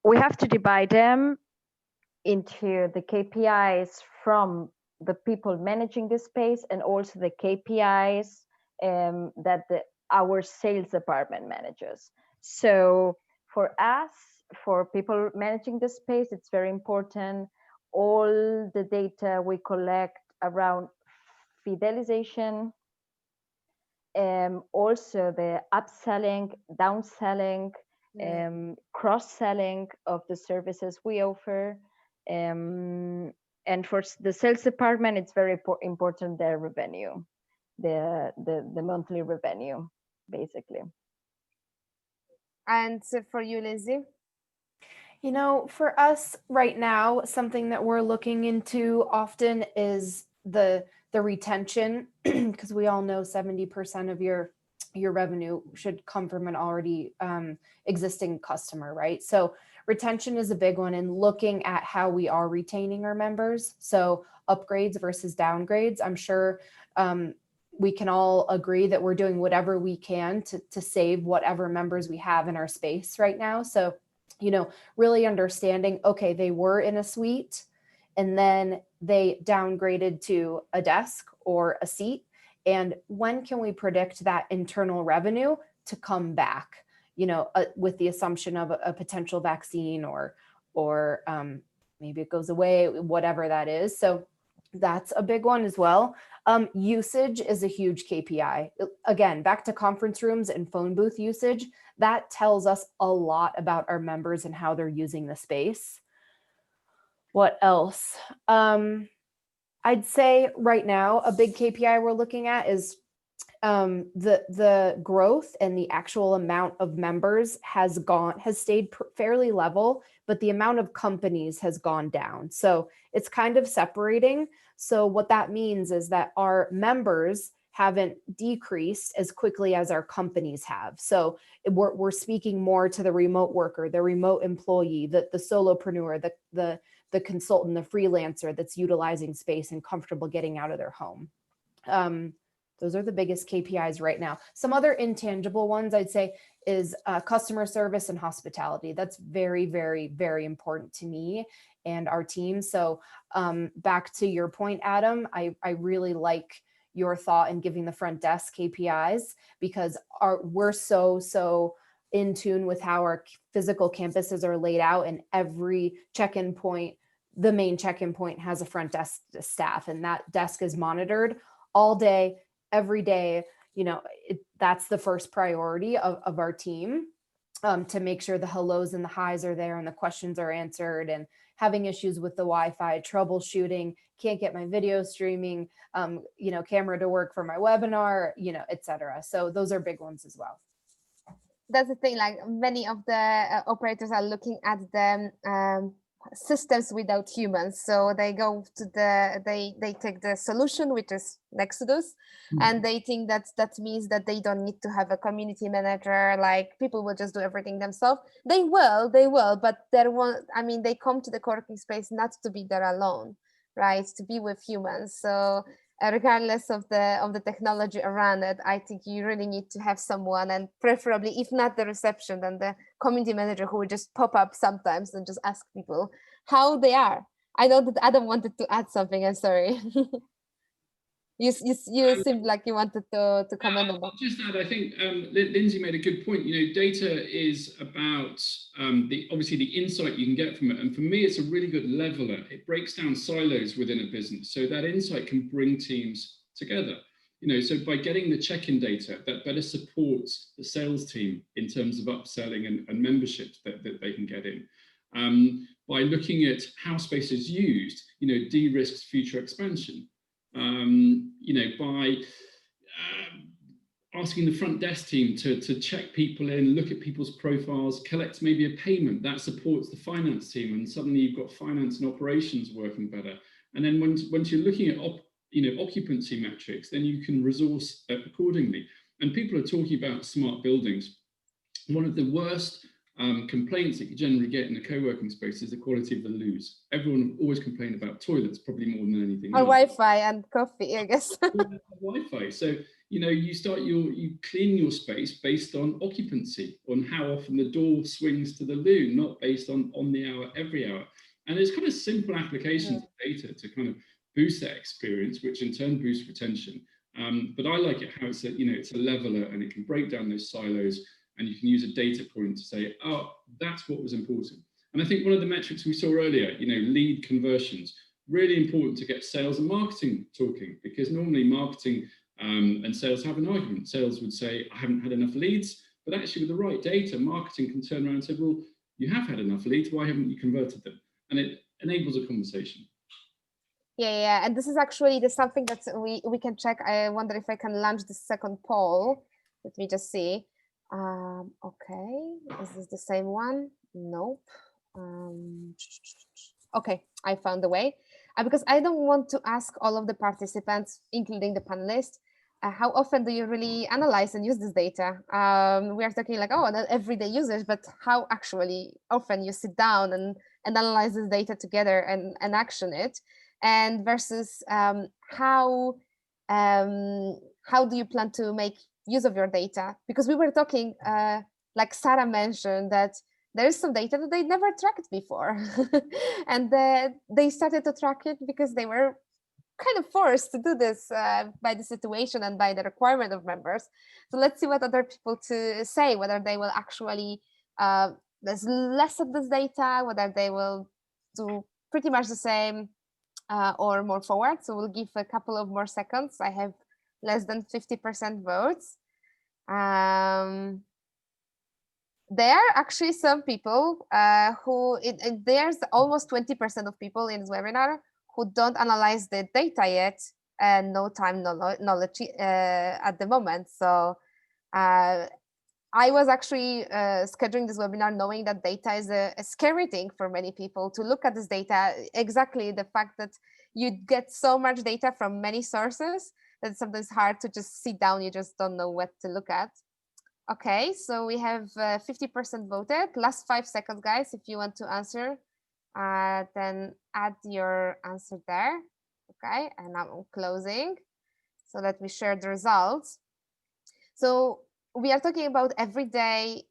we have to divide them into the KPIs from the people managing the space, and also the KPIs that our sales department manages. So for us, for people managing the space, it's very important all the data we collect around fidelization, also the upselling, downselling, cross-selling of the services we offer. And for the sales department, it's very important, their revenue, the monthly revenue, basically. And for you, Lindsay? For us right now, something that we're looking into often is the retention, because we all know 70% of your revenue should come from an already existing customer, right? So retention is a big one, and looking at how we are retaining our members. So upgrades versus downgrades. I'm sure we can all agree that we're doing whatever we can to save whatever members we have in our space right now. So, really understanding, okay, they were in a suite and then they downgraded to a desk or a seat. And when can we predict that internal revenue to come back, with the assumption of a potential vaccine or maybe it goes away, whatever that is. So that's a big one as well. Usage is a huge KPI. Again, back to conference rooms and phone booth usage, that tells us a lot about our members and how they're using the space. What else? I'd say right now, a big KPI we're looking at is the growth and the actual amount of members has stayed fairly level, but the amount of companies has gone down. So it's kind of separating. So what that means is that our members haven't decreased as quickly as our companies have. So we're speaking more to the remote worker, the remote employee, the solopreneur, the consultant, the freelancer that's utilizing space and comfortable getting out of their home. Those are the biggest KPIs right now. Some other intangible ones I'd say is customer service and hospitality. That's very, very, very important to me and our team. So back to your point, Adam, I really like your thought in giving the front desk KPIs, because we're so in tune with how our physical campuses are laid out, and every check-in point, the main check-in point, has a front desk staff, and that desk is monitored all day, every day. You know, that's the first priority of our team, to make sure the hellos and the highs are there and the questions are answered, and having issues with the Wi-Fi, troubleshooting, can't get my video streaming, you know, camera to work for my webinar, you know, etc. So those are big ones as well. That's the thing, like many of the operators are looking at the systems without humans. So they go to they take the solution, which is Nexudus, and they think that means that they don't need to have a community manager, like people will just do everything themselves. They will, but they come to the co-working space not to be there alone, right? To be with humans. So regardless of the technology around it, I think you really need to have someone, and preferably, if not the reception, then the community manager, who will just pop up sometimes and just ask people how they are. I know that Adam wanted to add something. I'm sorry. You seemed like you wanted to comment on that. I'll just add, I think Lindsay made a good point. You know, data is about obviously the insight you can get from it. And for me, it's a really good leveler. It breaks down silos within a business, so that insight can bring teams together. You know, so by getting the check-in data, that better supports the sales team in terms of upselling and memberships that they can get in. By looking at how space is used, you know, de-risks future expansion. You know, by asking the front desk team to check people in, look at people's profiles, collect maybe a payment, that supports the finance team, and suddenly you've got finance and operations working better. And then once you're looking at occupancy metrics, then you can resource accordingly. And people are talking about smart buildings. One of the worst complaints that you generally get in a co-working space is the quality of the loos. Everyone always complains about toilets, probably more than anything else. Or Wi-Fi and coffee, I guess. Wi-Fi. So, you know, you clean your space based on occupancy, on how often the door swings to the loo, not based on the hour, every hour. And there's kind of simple applications of data to kind of boost that experience, which in turn boosts retention. But I like it how it's a leveler, and it can break down those silos. And you can use a data point to say, oh, that's what was important. And I think one of the metrics we saw earlier, you know, lead conversions, really important to get sales and marketing talking, because normally marketing and sales have an argument. Sales would say, I haven't had enough leads, but actually with the right data, marketing can turn around and say, well, you have had enough leads, why haven't you converted them? And it enables a conversation. Yeah, and this is actually something that we can check. I wonder if I can launch the second poll. Let me just see. Okay, is this the same one? Nope. Okay, I found the way. Because I don't want to ask all of the participants, including the panelists, how often do you really analyze and use this data? We are talking like, oh, not everyday users, but how actually often you sit down and analyze this data together and action it, and versus how do you plan to make use of your data? Because we were talking, like Sarah mentioned, that there is some data that they never tracked before. And they started to track it because they were kind of forced to do this by the situation and by the requirement of members. So let's see what other people to say, whether they will actually, there's less of this data, whether they will do pretty much the same or more forward. So we'll give a couple of more seconds. I have less than 50% votes. There are actually some people there's almost 20% of people in this webinar who don't analyze the data yet, and no time knowledge at the moment. So I was actually scheduling this webinar knowing that data is a scary thing for many people to look at this data. Exactly, the fact that you get so much data from many sources that it's sometimes hard to just sit down, you just don't know what to look at. Okay, so we have 50% voted. Last 5 seconds, guys, if you want to answer, then add your answer there. Okay, and I'm closing. So let me share the results. So we are talking about everyday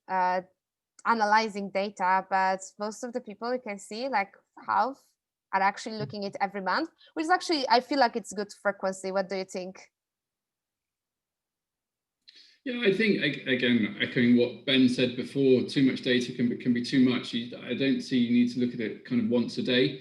analyzing data, but most of the people, you can see, like half are actually looking at every month, which is actually, I feel like it's good frequency. What do you think? Yeah, I think, again, echoing what Ben said before, too much data can be too much. I don't see you need to look at it kind of once a day.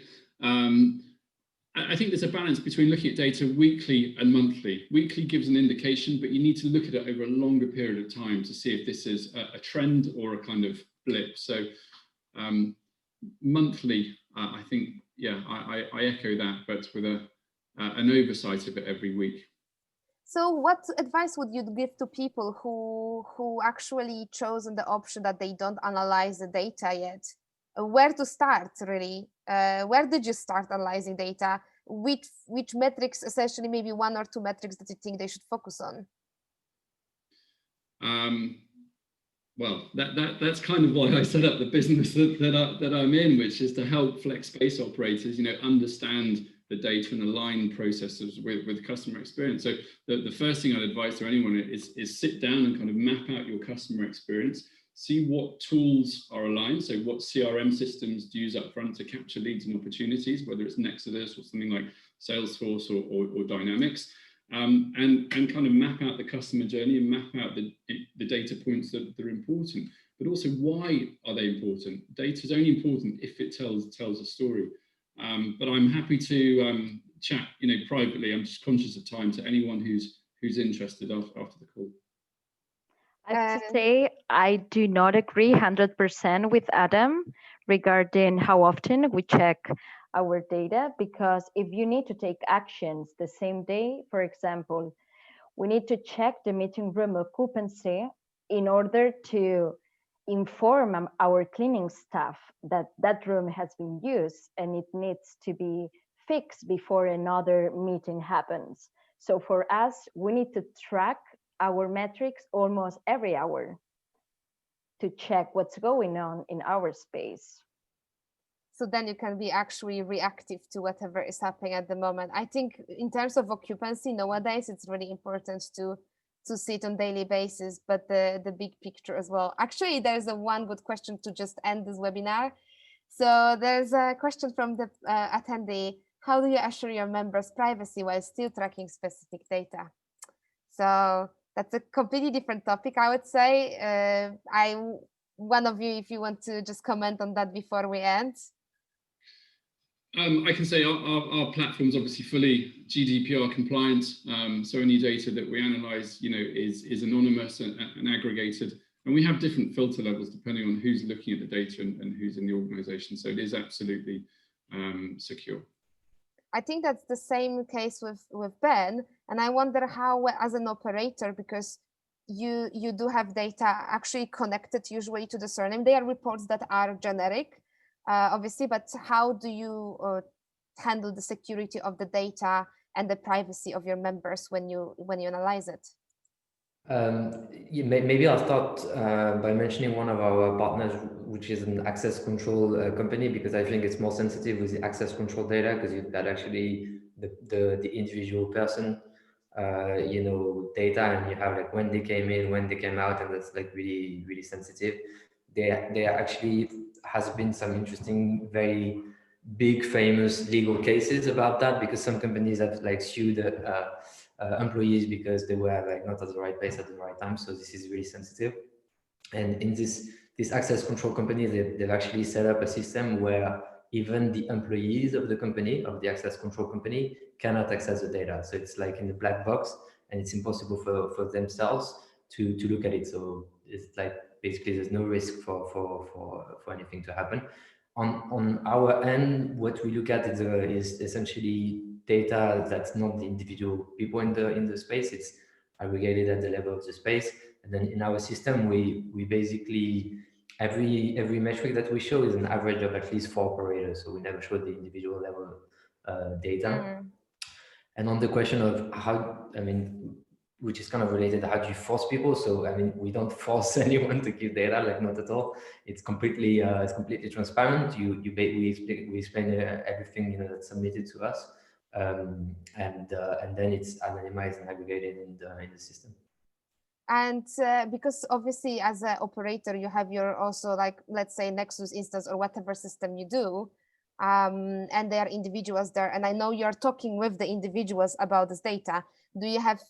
I think there's a balance between looking at data weekly and monthly. Weekly gives an indication, but you need to look at it over a longer period of time to see if this is a trend or a kind of blip. So monthly, I think, yeah, I echo that, but with an oversight of it every week. So what advice would you give to people who actually chosen the option that they don't analyze the data yet? Where to start, really? Where did you start analyzing data? Which metrics, essentially, maybe 1 or 2 metrics that you think they should focus on? Well, that's kind of why I set up the business that I'm in, which is to help flex space operators, understand the data and align processes with customer experience. So the first thing I'd advise to anyone is sit down and kind of map out your customer experience, see what tools are aligned. So what CRM systems do you use up front to capture leads and opportunities, whether it's Nexudus or something like Salesforce or Dynamics. And kind of map out the customer journey and map out the data points that are important, but also why are they important? Data is only important if it tells a story. But I'm happy to chat, privately. I'm just conscious of time, to anyone who's interested after the call. I have to say, I do not agree 100% with Adam regarding how often we check our data, because if you need to take actions the same day, for example, we need to check the meeting room occupancy in order to inform our cleaning staff that that room has been used and it needs to be fixed before another meeting happens. So for us, we need to track our metrics almost every hour to check what's going on in our space. So then you can be actually reactive to whatever is happening at the moment. I think in terms of occupancy nowadays, it's really important to see it on daily basis, but the big picture as well. Actually, there's one good question to just end this webinar. So there's a question from the attendee. How do you assure your members' privacy while still tracking specific data? So that's a completely different topic, I would say. One of you, if you want to just comment on that before we end. I can say our platform is obviously fully GDPR compliant. So any data that we analyze, is anonymous and aggregated. And we have different filter levels depending on who's looking at the data and who's in the organization. So it is absolutely secure. I think that's the same case with Ben. And I wonder how, as an operator, because you do have data actually connected usually to the surname. They are reports that are generic. Obviously, but how do you handle the security of the data and the privacy of your members when you analyze it? Maybe I'll start by mentioning one of our partners, which is an access control company, because I think it's more sensitive with the access control data, because you've got actually the individual person, data, and you have like when they came in, when they came out, and that's like really, really sensitive. There actually has been some interesting, very big, famous legal cases about that, because some companies have like sued employees because they were like not at the right place at the right time. So this is really sensitive. And in this access control company, they've actually set up a system where even the employees of the company, of the access control company, cannot access the data. So it's like in the black box, and it's impossible for themselves to look at it. So it's like basically there's no risk for anything to happen. On our end, what we look at is essentially data that's not the individual people in the space. It's aggregated at the level of the space, and then in our system, we basically every metric that we show is an average of at least 4 operators. So we never show the individual level data. Mm-hmm. And on the question of how, which is kind of related, how do you force people? So, we don't force anyone to give data, like not at all. It's completely transparent. We explain everything, that's submitted to us. and then it's anonymized and aggregated in the system. And because obviously as an operator, you have your also, like, let's say Nexus instance or whatever system you do, and there are individuals there. And I know you're talking with the individuals about this data. Do you have,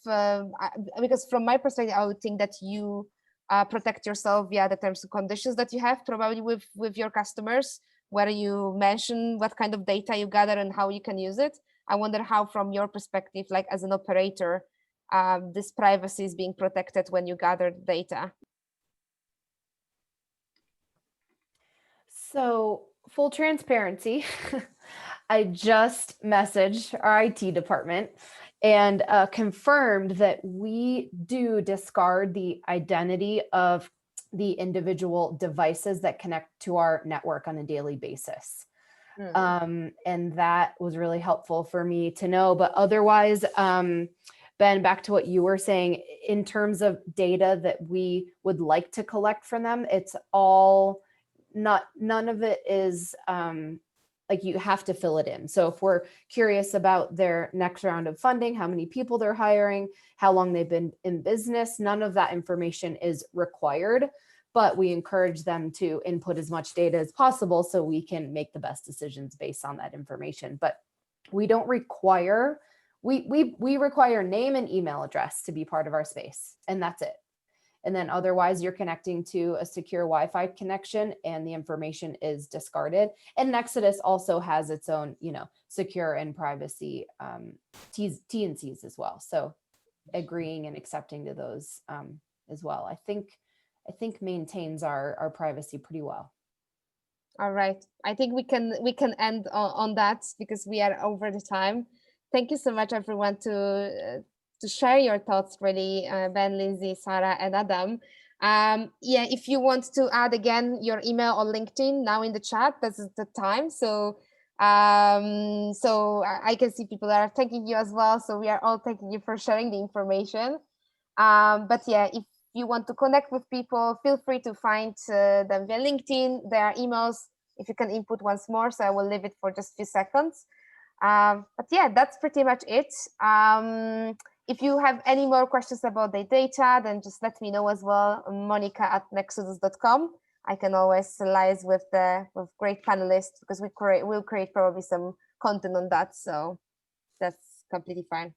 because from my perspective, I would think that you protect yourself via the terms and conditions that you have probably with your customers, where you mention what kind of data you gather and how you can use it. I wonder how, from your perspective, like as an operator, this privacy is being protected when you gather data. So, full transparency, I just messaged our IT department and confirmed that we do discard the identity of the individual devices that connect to our network on a daily basis. And that was really helpful for me to know. But otherwise, Ben, back to what you were saying, in terms of data that we would like to collect from them, it's all none of it is like you have to fill it in. So if we're curious about their next round of funding, how many people they're hiring, how long they've been in business, none of that information is required, but we encourage them to input as much data as possible so we can make the best decisions based on that information. But we don't require, we require name and email address to be part of our space, and that's it. And then otherwise you're connecting to a secure Wi-Fi connection and the information is discarded. And Nexudus also has its own, secure and privacy T&Cs as well. So agreeing and accepting to those as well, I think maintains our privacy pretty well. All right, I think we can end on that because we are over the time. Thank you so much, everyone, to share your thoughts, really, Ben, Lindsay, Sarah, and Adam. Yeah, if you want to add again your email or LinkedIn now in the chat, this is the time. So I can see people are thanking you as well. So we are all thanking you for sharing the information. But yeah, if you want to connect with people, feel free to find them via LinkedIn. There are emails if you can input once more. So I will leave it for just a few seconds. But yeah, that's pretty much it. If you have any more questions about the data, then just let me know as well. Monica@nexudus.com. I can always liaise with great panelists because we'll create probably some content on that. So that's completely fine.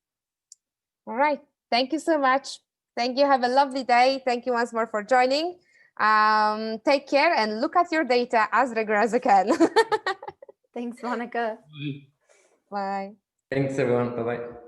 All right. Thank you so much. Thank you. Have a lovely day. Thank you once more for joining. Take care and look at your data as regular as you can. Thanks, Monica. Bye. Thanks, everyone. Bye-bye.